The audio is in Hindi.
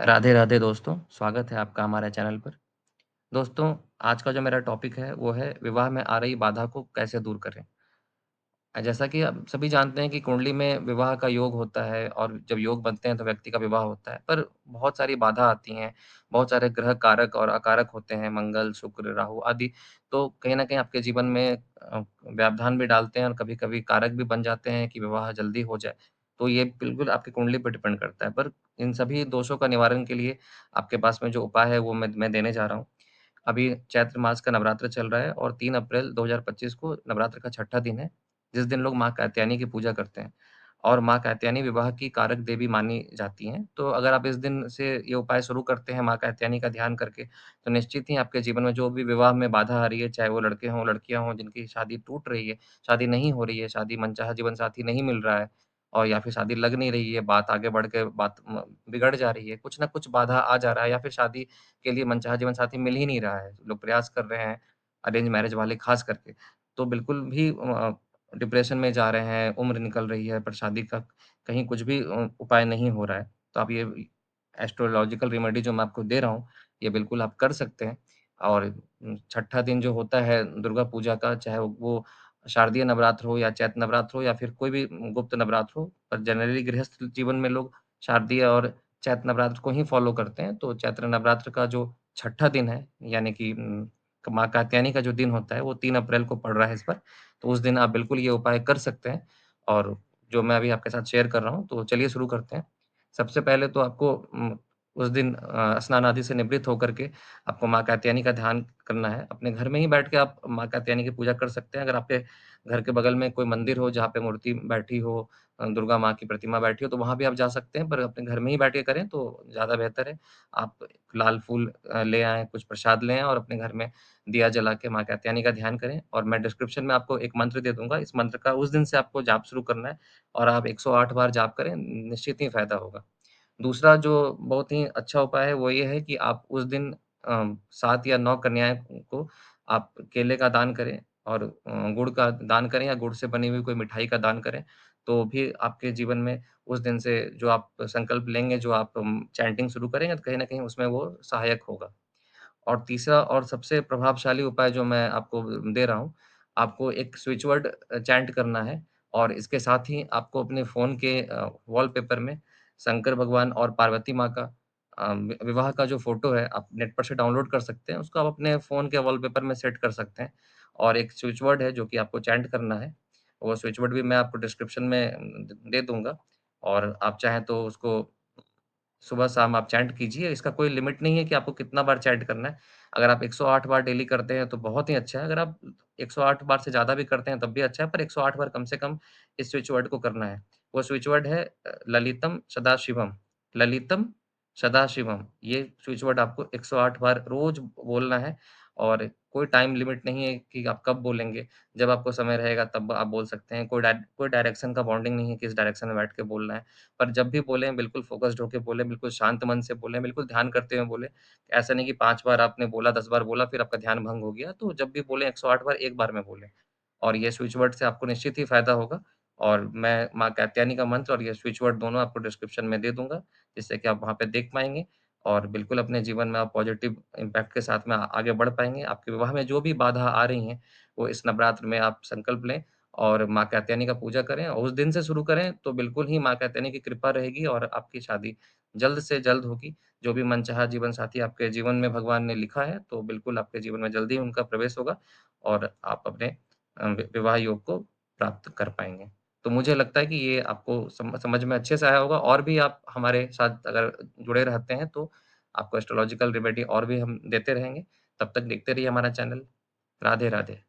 राधे राधे दोस्तों, स्वागत है आपका हमारे चैनल पर। दोस्तों, आज का जो मेरा टॉपिक है वो है विवाह में आ रही बाधा को कैसे दूर करें? जैसा कि आप सभी जानते हैं कि कुंडली में विवाह का योग होता है और जब योग बनते हैं तो व्यक्ति का विवाह होता है। पर बहुत सारी बाधा आती हैं, बहुत सारे ग्रह कारक और अकारक होते हैं, मंगल, शुक्र, राहु आदि। तो कहीं न कहीं आपके जीवन में व्यवधान भी डालते हैं और कभी-कभी कारक भी बन जाते हैं कि विवाह जल्दी हो जाए। तो ये बिल्कुल आपकी कुंडली पे डिपेंड करता है। पर इन सभी दोषों का निवारण के लिए आपके पास में जो उपाय है वो मैं देने जा रहा हूँ। अभी चैत्र मास का नवरात्र चल रहा है और 3 अप्रैल 2025 को नवरात्र का छठा दिन है, जिस दिन लोग माँ कात्यायनी की पूजा करते हैं और माँ कात्यायनी विवाह की कारक देवी मानी जाती हैं। तो अगर आप इस दिन से ये उपाय शुरू करते हैं माँ कात्यायनी का ध्यान करके, तो निश्चित ही आपके जीवन में जो भी विवाह में बाधा आ रही है, चाहे वो लड़के हों, लड़कियाँ हों, जिनकी शादी टूट रही है, शादी नहीं हो रही है, शादी मनचाहा जीवनसाथी नहीं मिल रहा है और या फिर शादी लग नहीं रही है, बात आगे बढ़ के बात बिगड़ जा रही है, कुछ न कुछ बाधा आ जा रहा है या फिर शादी के लिए मनचाहा जीवनसाथी मिल ही नहीं रहा है। लोग प्रयास कर रहे हैं, अरेंज मैरेज वाले ख़ास करके। तो बिल्कुल भी डिप्रेशन में जा रहे हैं, उम्र निकल रही है पर शादी का कहीं कुछ भी उपाय नहीं हो रहा है। तो आप ये एस्ट्रोलॉजिकल रेमेडी जो मैं आपको दे रहा हूँ, ये बिल्कुल आप कर सकते हैं और छठा दिन जो होता है दुर्गा पूजा का, चाहे वो शारदीय नवरात्र हो या चैत्र नवरात्र हो या फिर कोई भी गुप्त नवरात्र हो, पर जनरली गृहस्थ जीवन में लोग शारदीय और चैत्र नवरात्र को ही फ़ॉलो करते हैं। तो चैत्र नवरात्र का जो छठा दिन है, यानी कि माँ कात्यायनी का जो दिन होता है, वो 3 अप्रैल को पड़ रहा है इस बार। तो उस दिन आप बिल्कुल ये उपाय कर सकते हैं और जो मैं अभी आपके साथ शेयर कर रहा हूँ, तो चलिए शुरू करते हैं। सबसे पहले तो आपको उस दिन स्नान आदि से निवृत्त होकर के आपको माँ कात्यायनी का ध्यान करना है। अपने घर में ही बैठ के आप माँ कात्यायनी की पूजा कर सकते हैं। अगर आपके घर के बगल में कोई मंदिर हो, जहाँ पे मूर्ति बैठी हो दुर्गा माँ की प्रतिमा बैठी हो, तो वहाँ भी आप जा सकते हैं, पर अपने घर में ही बैठ के करें तो ज़्यादा बेहतर है। आप लाल फूल ले आएँ, कुछ प्रसाद ले आएँ और अपने घर में दिया जला के माँ कात्यायनी का ध्यान करें और मैं डिस्क्रिप्शन में आपको एक मंत्र दे दूँगा। इस मंत्र का उस दिन से आपको जाप शुरू करना है और आप 108 बार जाप करें, निश्चित ही फ़ायदा होगा। दूसरा जो बहुत ही अच्छा उपाय है, वो ये है कि आप उस दिन 7 या 9 कन्याएँ को आप केले का दान करें और गुड़ का दान करें या गुड़ से बनी हुई कोई मिठाई का दान करें, तो भी आपके जीवन में उस दिन से जो आप संकल्प लेंगे, जो आप चैंटिंग शुरू करेंगे, तो कहीं न कहीं उसमें वो सहायक होगा। और तीसरा और सबसे प्रभावशाली उपाय जो मैं आपको दे रहा हूँ, आपको एक स्विच वर्ड चैंट करना है और इसके साथ ही आपको अपने फ़ोन के वॉलपेपर में शंकर भगवान और पार्वती माँ का विवाह का जो फ़ोटो है, आप नेट पर से डाउनलोड कर सकते हैं, उसको आप अपने फ़ोन के वॉलपेपर में सेट कर सकते हैं। और एक स्विच वर्ड है जो कि आपको चैंट करना है, वो स्विच वर्ड भी मैं आपको डिस्क्रिप्शन में दे दूँगा और आप चाहें तो उसको सुबह-शाम आप चैंट कीजिए, इसका कोई लिमिट नहीं है कि आपको कितना बार चैंट करना है। अगर आप 108 बार डेली करते हैं तो बहुत ही अच्छा है, अगर आप 108 बार से ज़्यादा भी करते हैं तब भी अच्छा है, पर 108 बार कम से कम इस स्विच वर्ड को करना है। वो स्विच वर्ड है ललितम सदाशिवम, ललितम सदाशिवम। ये स्विच वर्ड आपको 108 बार रोज़ बोलना है और कोई टाइम लिमिट नहीं है कि आप कब बोलेंगे, जब आपको समय रहेगा तब आप बोल सकते हैं। कोई डायरेक्शन का बाउंडिंग नहीं है कि इस डायरेक्शन में बैठ के बोलना है। पर जब भी बोलें बिल्कुल फ़ोकस्ड होके बोलें, बिल्कुल शांत मन से बोलें, बिल्कुल ध्यान करते हुए बोलें। ऐसा नहीं कि 5 बार आपने बोला, 10 बार बोला फिर आपका ध्यान भंग हो गया। तो जब भी बोलें 108 बार एक बार में बोलें और ये स्विच वर्ड से आपको निश्चित ही फ़ायदा होगा और मैं माँ कात्यायनी का मंत्र और ये स्विच वर्ड दोनों आपको डिस्क्रिप्शन में दे दूँगा, जिससे कि आप वहाँ पे देख पाएँगे और बिल्कुल अपने जीवन में आप पॉज़िटिव इम्पैक्ट के साथ में आगे बढ़ पाएँगे। आपके विवाह में जो भी बाधा आ रही हैं, वो इस नवरात्र में आप संकल्प लें और माँ कात्यायनी का पूजा करें और उस दिन से शुरू करें, तो बिल्कुल ही माँ कात्यायनी की कृपा रहेगी और आपकी शादी जल्द से जल्द होगी। जो भी मनचाहा जीवनसाथी आपके जीवन में भगवान ने लिखा है, तो बिल्कुल आपके जीवन में जल्दी ही उनका प्रवेश होगा और आप अपने विवाह योग को प्राप्त कर पाएँगे। तो मुझे लगता है कि ये आपको समझ में अच्छे से आया होगा और भी आप हमारे साथ अगर जुड़े रहते हैं, तो आपको एस्ट्रोलॉजिकल रेमेडी और भी हम देते रहेंगे। तब तक देखते रहिए हमारा चैनल। राधे, राधे।